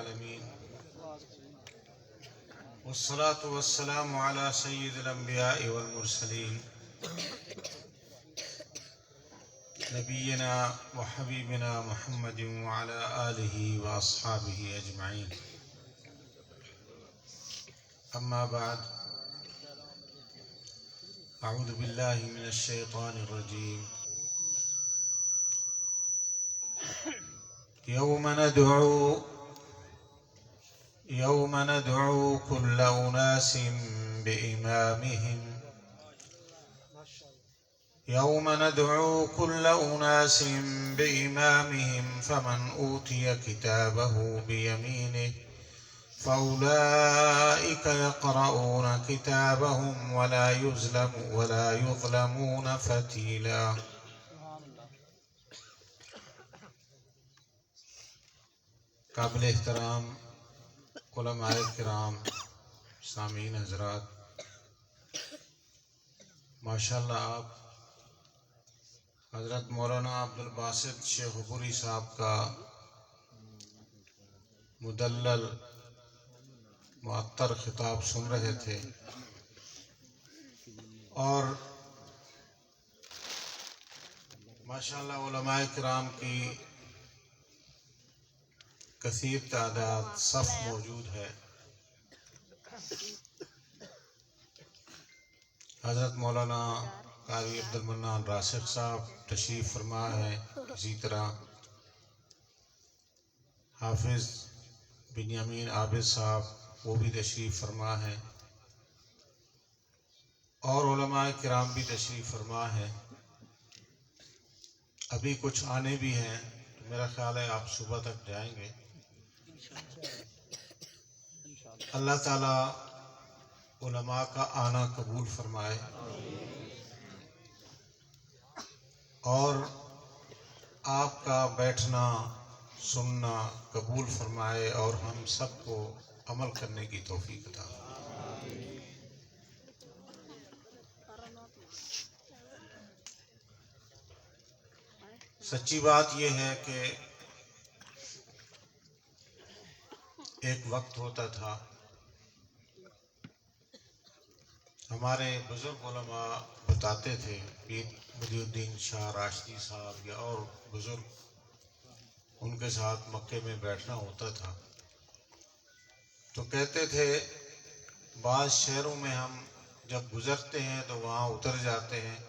العالمين والصلاة والسلام على سيد الأنبياء والمرسلين نبينا وحبيبنا محمد وعلى آله وأصحابه أجمعين. أما بعد، أعوذ بالله من الشيطان الرجيم. يوم ندعو كل أناس بإمامهم فمن أوتي كتابه بيمينه فأولئك يقرؤون كتابهم ولا يظلمون فتيلا. قابل احترام علماء کرام، سامعین حضرات، ماشاءاللہ آپ حضرت مولانا عبدالباسط شیخ پوری صاحب کا مدلل معطر خطاب سن رہے تھے، اور ماشاءاللہ علماء کرام کی کثیر تعداد صف موجود ہے. حضرت مولانا قاری عبدالمنان راسخ صاحب تشریف فرما ہے، اسی طرح حافظ بنیامین عابد صاحب وہ بھی تشریف فرما ہے، اور علماء کرام بھی تشریف فرما ہے. ابھی کچھ آنے بھی ہیں، تو میرا خیال ہے آپ صبح تک جائیں گے. اللہ تعالیٰ علماء کا آنا قبول فرمائے اور آپ کا بیٹھنا سننا قبول فرمائے، اور ہم سب کو عمل کرنے کی توفیق عطا فرمائے. سچی بات یہ ہے کہ ایک وقت ہوتا تھا، ہمارے بزرگ علماء بتاتے تھے، پیر بدی الدین شاہ راشدی صاحب یا اور بزرگ، ان کے ساتھ مکے میں بیٹھنا ہوتا تھا تو کہتے تھے بعض شہروں میں ہم جب گزرتے ہیں تو وہاں اتر جاتے ہیں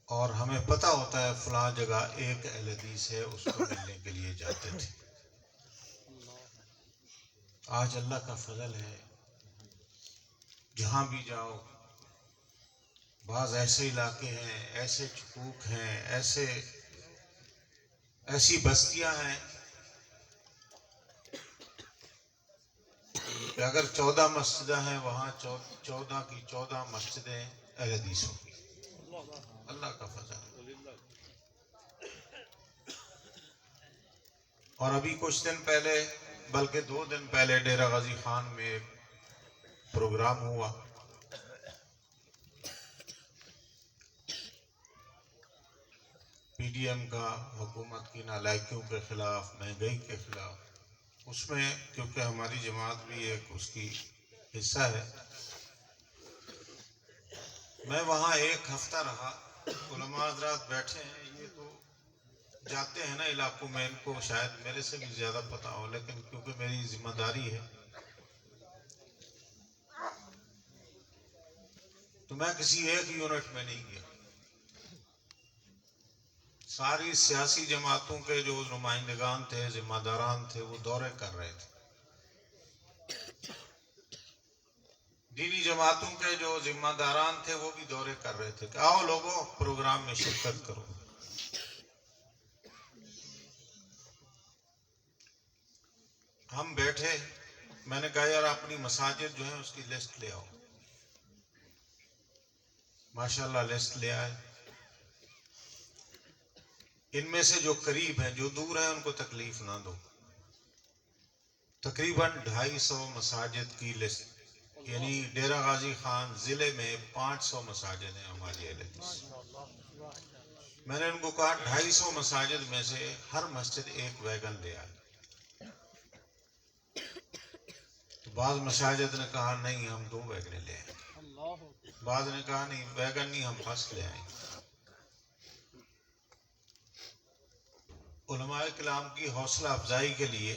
اور ہمیں پتہ ہوتا ہے فلاں جگہ ایک اہل حدیث ہے، اس کو ملنے کے لیے جاتے تھے. آج اللہ کا فضل ہے، جہاں بھی جاؤ بعض ایسے علاقے ہیں، ایسے چکوک ہیں، ایسی بستیاں ہیں کہ اگر 14 مسجدیں ہیں، وہاں 14 کی 14 مسجدیں اہل حدیث ہوں گی. اللہ کا فضل. اور ابھی کچھ دن پہلے، بلکہ 2 دن پہلے، ڈیرہ غازی خان میں ایک پروگرام ہوا. پی ڈی ایم کا، حکومت کی نالائکیوں کے خلاف، مہنگائی کے خلاف. اس میں کیونکہ ہماری جماعت بھی ایک اس کی حصہ ہے، میں وہاں 1 ہفتہ رہا. علماء حضرات بیٹھے ہیں، یہ تو جاتے ہیں نا علاقوں میں، ان کو شاید میرے سے بھی زیادہ پتا ہو، لیکن کیونکہ میری ذمہ داری ہے تو میں کسی ایک یونٹ میں نہیں گیا. ساری سیاسی جماعتوں کے جو نمائندگان تھے، ذمہ داران تھے، وہ دورے کر رہے تھے. دینی جماعتوں کے جو ذمہ داران تھے وہ بھی دورے کر رہے تھے کہ آؤ لوگوں پروگرام میں شرکت کرو. ہم بیٹھے، میں نے کہا یار اپنی مساجد جو ہیں اس کی لسٹ لے آؤ. ماشاءاللہ لسٹ لے آئے. ان میں سے جو قریب ہیں، جو دور ہیں، ان کو تکلیف نہ دو. تقریباً 250 مساجد کی لسٹ، یعنی ڈیرہ غازی خان ضلع میں 500 مساجد ہیں ہماری اہل حدیث. میں نے ان کو کہا 250 مساجد میں سے ہر مسجد 1 ویگن لے آئے. بعض مساجد نے کہا نہیں ہم 2 ویگنیں لے آئیں، بعض نے کہا نہیں ویگن نہیں ہم بس لے آئیں۔ علماء کرام کی حوصلہ افزائی کے لیے،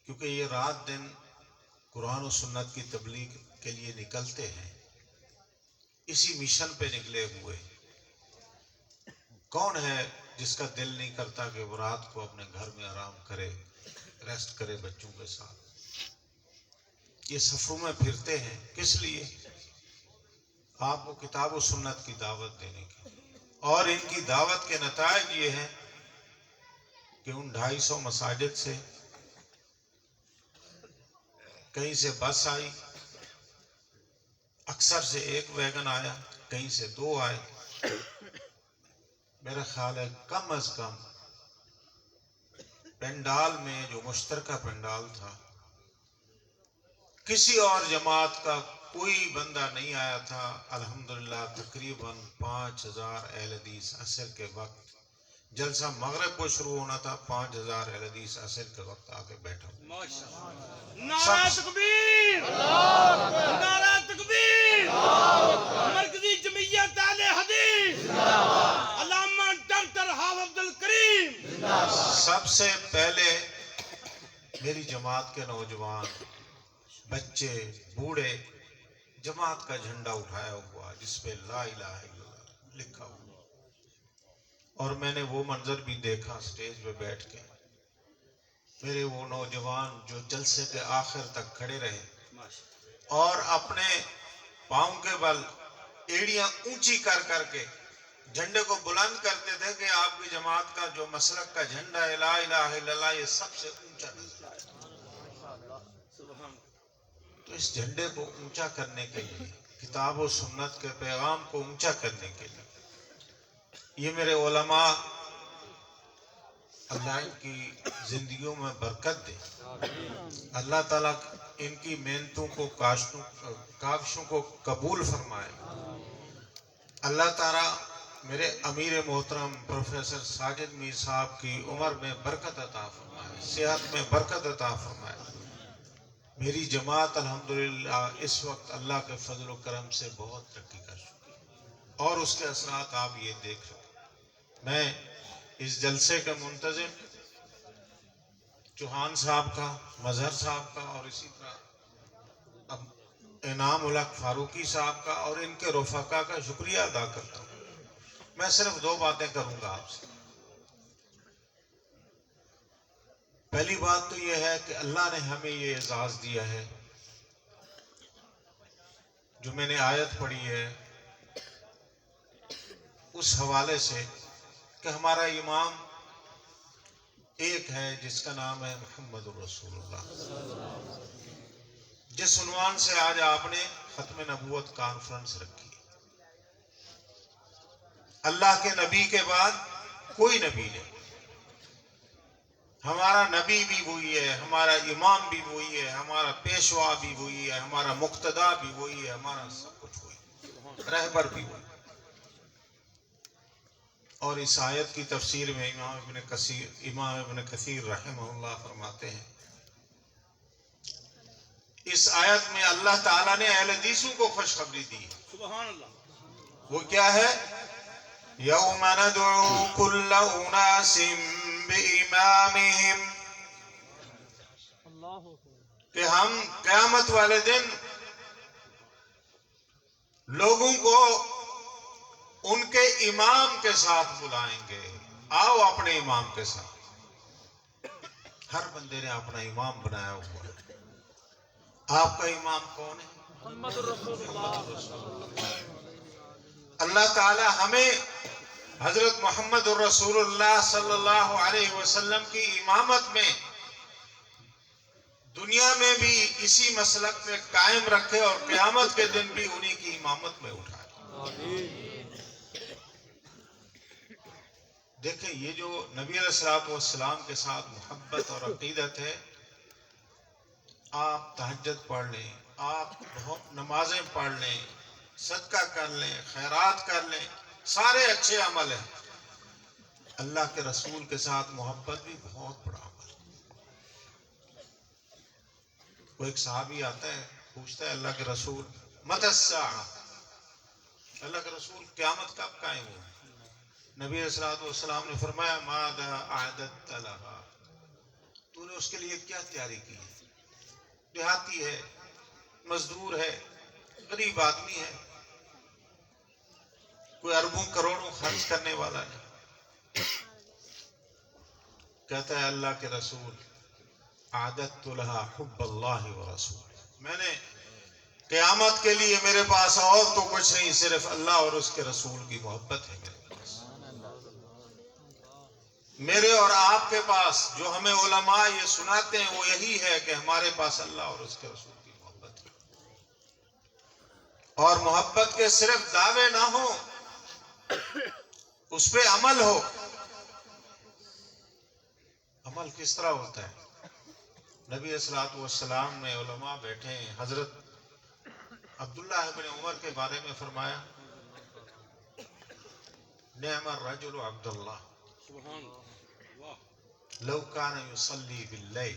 کیونکہ یہ رات دن قرآن و سنت کی تبلیغ کے لیے نکلتے ہیں، اسی مشن پہ نکلے ہوئے، کون ہے جس کا دل نہیں کرتا کہ وہ رات کو اپنے گھر میں آرام کرے، ریسٹ کرے بچوں کے ساتھ؟ یہ سفروں میں پھرتے ہیں کس لیے؟ آپ کو کتاب و سنت کی دعوت دینے کی، اور ان کی دعوت کے نتائج یہ ہیں کہ ان 250 مساجد سے کہیں سے بس آئی، اکثر سے 1 ویگن آیا، کہیں سے 2 آئے۔ میرا خیال ہے کم از کم پنڈال میں جو مشترکہ پنڈال تھا، کسی اور جماعت کا کوئی بندہ نہیں آیا تھا۔ الحمدللہ تقریباً 5000 اہل حدیث عصر کے وقت، جلسہ مغرب کو شروع ہونا تھا، 5000 اہل حدیث عصر کے وقت آ کے بیٹھا۔ نعرہ تکبیر، نعرہ تکبیر، مرکزی جمعیت اہل حدیث، علامہ ڈاکٹر حافظ عبد الکریم۔ سب سے پہلے میری جماعت کے نوجوان، بچے، بوڑھے، جماعت کا جھنڈا اٹھایا ہوا جس پہ لا الہ الا اللہ لکھا ہوا، اور میں نے وہ منظر بھی دیکھا سٹیج پہ بیٹھ کے۔ میرے وہ نوجوان جو جلسے کے آخر تک کھڑے رہے اور اپنے پاؤں کے بل ایڑیاں اونچی کر کر کے جھنڈے کو بلند کرتے تھے کہ آپ کی جماعت کا جو مسلک کا جھنڈا ہے لا الہ الا اللہ، یہ سب سے اونچا نظر آئے۔ تو اس جھنڈے کو اونچا کرنے کے لیے، کتاب و سنت کے پیغام کو اونچا کرنے کے لیے، یہ میرے علماء اللہ ان کی زندگیوں میں برکت دے، اللہ تعالیٰ ان کی محنتوں کو کاوشوں کو قبول فرمائے۔ اللہ تعالیٰ میرے امیر محترم پروفیسر ساجد میر صاحب کی عمر میں برکت عطا فرمائے، صحت میں برکت عطا فرمائے۔ میری جماعت الحمدللہ اس وقت اللہ کے فضل و کرم سے بہت ترقی کر چکی ہے، اور اس کے اثرات آپ یہ دیکھ رہے ہیں۔ میں اس جلسے کے منتظم چوہان صاحب کا، مظہر صاحب کا، اور اسی طرح انعام الحق فاروقی صاحب کا اور ان کے رفقا کا شکریہ ادا کرتا ہوں۔ میں صرف 2 باتیں کروں گا آپ سے۔ پہلی بات تو یہ ہے کہ اللہ نے ہمیں یہ اعزاز دیا ہے، جو میں نے آیت پڑھی ہے اس حوالے سے، کہ ہمارا امام ایک ہے جس کا نام ہے محمد الرسول اللہ، جس عنوان سے آج آپ نے ختم نبوت کانفرنس رکھی۔ اللہ کے نبی کے بعد کوئی نبی نہیں، ہمارا نبی بھی وہی ہے، ہمارا امام بھی وہی ہے، ہمارا پیشوا بھی وہی ہے، ہمارا مقتدا بھی وہی ہے، ہمارا سب کچھ وہی ہے، رہبر بھی وہی ہے۔ اور اس آیت کی تفسیر میں امام ابن کثیر رحمہ اللہ فرماتے ہیں، اس آیت میں اللہ تعالیٰ نے اہل حدیثوں کو خوشخبری دی ہے۔ سبحان اللہ۔ وہ کیا ہے؟ یوم ندعو کل اناس بامامہم، کہ ہم قیامت والے دن لوگوں کو ان کے امام کے ساتھ بلائیں گے۔ آؤ اپنے امام کے ساتھ۔ ہر بندے نے اپنا امام بنایا ہوا ہے۔ آپ کا امام کون ہے؟ محمد الرسول اللہ۔ اللہ تعالی ہمیں حضرت محمد الرسول اللہ صلی اللہ علیہ وسلم کی امامت میں دنیا میں بھی اسی مسلک پہ قائم رکھے، اور قیامت کے دن بھی انہی کی امامت میں اٹھائے۔ دیکھیں، یہ جو نبی علیہ الصلوۃ والسلام کے ساتھ محبت اور عقیدت ہے، آپ تہجد پڑھ لیں، آپ بہت نمازیں پڑھ لیں، صدقہ کر لیں، خیرات کر لیں، سارے اچھے عمل ہیں۔ اللہ کے رسول کے ساتھ محبت بھی بہت بڑا عمل ہے۔ وہ ایک صحابی آتا ہے پوچھتا ہے اللہ کے رسول متی الساعہ، اللہ کے رسول قیامت کب قائم ہو؟ نبی علیہ الصلوۃ والسلام نے فرمایا ماذا اعددت لها، تو نے اس کے لیے کیا تیاری کی ہے؟ دیہاتی ہے، مزدور ہے، غریب آدمی ہے، کوئی اربوں کروڑوں خرچ کرنے والا نہیں. کہتا ہے اللہ کے رسول اعددت لها حب اللہ ورسول، میں نے قیامت کے لیے میرے پاس اور تو کچھ نہیں، صرف اللہ اور اس کے رسول کی محبت ہے میرے پاس. میرے اور آپ کے پاس جو ہمیں علماء یہ سناتے ہیں وہ یہی ہے کہ ہمارے پاس اللہ اور اس کے رسول کی محبت ہے، اور محبت کے صرف دعوے نہ ہو، اس پہ عمل ہو. عمل کس طرح ہوتا ہے؟ نبی علیہ الصلوۃ والسلام میں علماء بیٹھے ہیں، حضرت عبداللہ ابن عمر کے بارے میں فرمایا نعم الرجل عبداللہ سبحان اللہ، لو کان یصلی باللیل.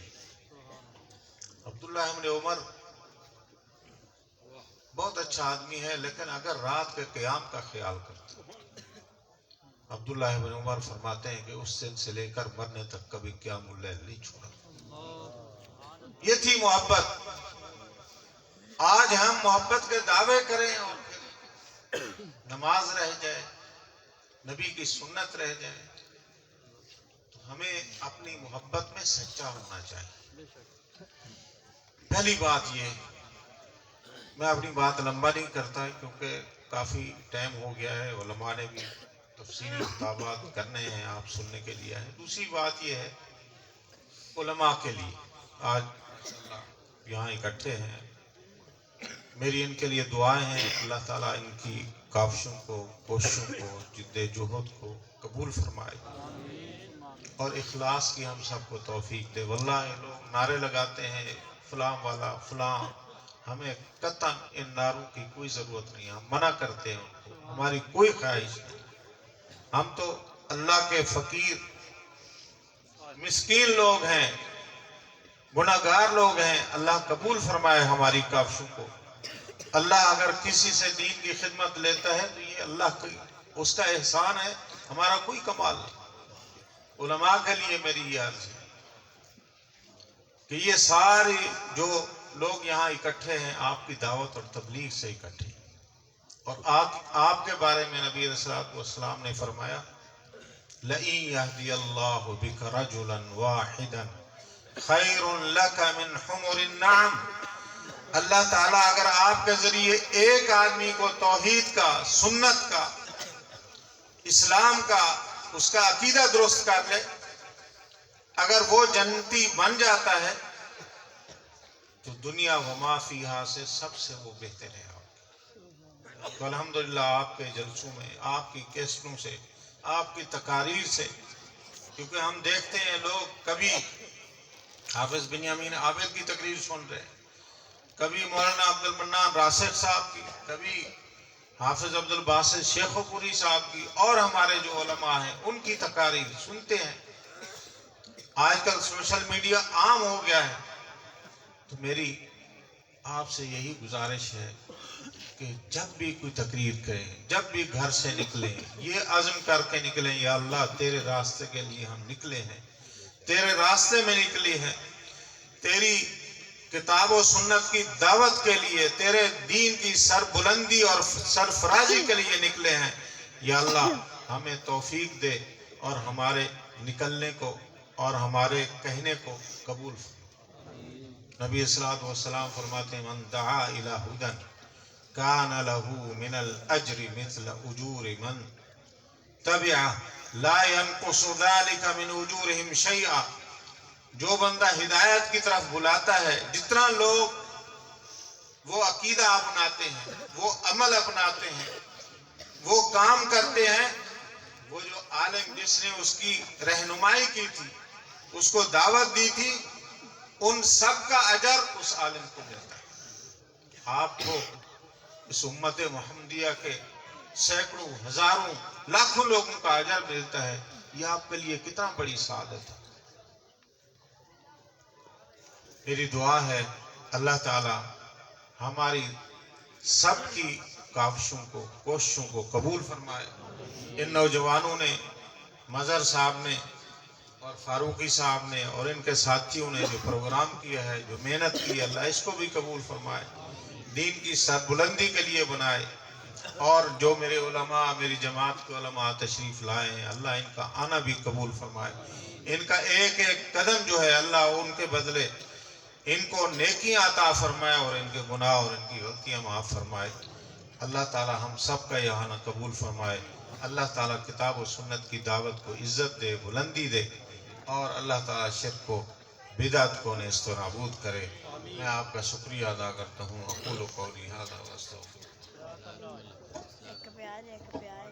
عبداللہ ابن عمر بہت اچھا آدمی ہے لیکن اگر رات کے قیام کا خیال کرتا. عبداللہ ابن عمر فرماتے ہیں کہ اس دن سے لے کر مرنے تک کبھی قیام اللیل نہیں چھوڑا. یہ تھی محبت. آج ہم محبت کے دعوے کریں اور پھر نماز رہ جائے، نبی کی سنت رہ جائے. تو ہمیں اپنی محبت میں سچا ہونا چاہیے. پہلی بات یہ، میں اپنی بات لمبا نہیں کرتا کیونکہ کافی ٹائم ہو گیا ہے، علماء نے بھی تفصیلی خطابات کرنے ہیں، آپ سننے کے لیے آئے. دوسری بات یہ ہے علماء کے لیے آج یہاں اکٹھے ہیں، میری ان کے لیے دعائیں ہیں. اللہ تعالیٰ ان کی کاوشوں کو، کوششوں کو، جد جہد کو قبول فرمائے اور اخلاص کی ہم سب کو توفیق دے. واللہ یہ لوگ نعرے لگاتے ہیں فلاں والا فلاں، ہمیں قطعاً ان نعروں کی کوئی ضرورت نہیں. ہم منع کرتے ہیں ان کو، ہماری کوئی خواہش نہیں. ہم تو اللہ کے فقیر مسکین لوگ ہیں، گناہگار لوگ ہیں. اللہ قبول فرمائے ہماری کاوشوں کو. اللہ اگر کسی سے دین کی خدمت لیتا ہے تو یہ اللہ کی اس کا احسان ہے، ہمارا کوئی کمال نہیں. علماء کے لیے میری یہ عرض ہے کہ یہ سارے جو لوگ یہاں اکٹھے ہیں آپ کی دعوت اور تبلیغ سے اکٹھے ہیں، اور آپ کے بارے میں نبی علیہ الصلوۃ والسلام نے فرمایا لَإِن يَهْدِيَ اللَّهُ بِكَ رَجُلًا وَاحِدًا خَيْرٌ لَكَ مِنْ حُمُرِ النَّعَمِ. اللہ تعالیٰ اگر آپ کے ذریعے ایک آدمی کو توحید کا، سنت کا، اسلام کا، اس کا عقیدہ درست کر لے، اگر وہ جنتی بن جاتا ہے تو دنیا وما فیہا سے سب سے وہ بہتر ہے. تو الحمدللہ آپ کے جلسوں میں، آپ کی کیسٹوں سے، آپ کی تقاریر سے، کیونکہ ہم دیکھتے ہیں لوگ کبھی حافظ بنیامین عابد کی تقریر سن رہے ہیں، کبھی مولانا عبد المنان راسخ صاحب کی، کبھی حافظ عبد الباسط شیخو پوری صاحب کی، اور ہمارے جو علماء ہیں ان کی تقاریر سنتے ہیں. آج کل سوشل میڈیا عام ہو گیا ہے. تو میری آپ سے یہی گزارش ہے کہ جب بھی کوئی تقریر کریں، جب بھی گھر سے نکلیں، یہ عزم کر کے نکلیں یا اللہ تیرے راستے کے لیے ہم نکلے ہیں، تیرے راستے میں نکلی ہیں، تیری کتاب و سنت کی دعوت کے لیے، تیرے دین کی سربلندی اور سرفرازی کے لیے نکلے ہیں. یا اللہ ہمیں توفیق دے اور ہمارے نکلنے کو اور ہمارے کہنے کو قبول فرما. نبی الصلوۃ والسلام فرماتے ہیں من دعا الی ھدی کان لہ من الاجر مثل اجور من تبعہ لا ينقص ذلك من اجورهم شیئا. جو بندہ ہدایت کی طرف بلاتا ہے، جتنا لوگ وہ عقیدہ اپناتے ہیں، وہ عمل اپناتے ہیں، وہ کام کرتے ہیں، وہ جو عالم جس نے اس کی رہنمائی کی تھی، اس کو دعوت دی تھی، ان سب کا اجر اس عالم کو ملتا ہے. آپ کو اس امت محمدیہ کے سینکڑوں، ہزاروں، لاکھوں لوگوں کا اجر ملتا ہے. یہ آپ کے لیے کتنا بڑی سعادت ہے. میری دعا ہے اللہ تعالی ہماری سب کی کاوشوں کو کوششوں کو قبول فرمائے. ان نوجوانوں نے مظہر صاحب نے اور فاروقی صاحب نے اور ان کے ساتھیوں نے جو پروگرام کیا ہے جو محنت کی ہے اللہ اس کو بھی قبول فرمائے دین کی سربلندی کے لیے بنائے. اور جو میرے علماء میری جماعت کے علماء تشریف لائے ہیں اللہ ان کا آنا بھی قبول فرمائے. ان کا ایک ایک قدم جو ہے اللہ ان کے بدلے ان کو نیکیاں عطا فرمائے اور ان کے گناہ اور ان کی غلطیاں معاف فرمائے. اللہ تعالی ہم سب کا یہ آنا قبول فرمائے. اللہ تعالی کتاب و سنت کی دعوت کو عزت دے بلندی دے اور اللہ تعالی شرک کو بدعت کو نیست و نابود کرے. میں آپ کا شکریہ ادا کرتا ہوں. اقول قولی ھذا واستغفر. ایک پیار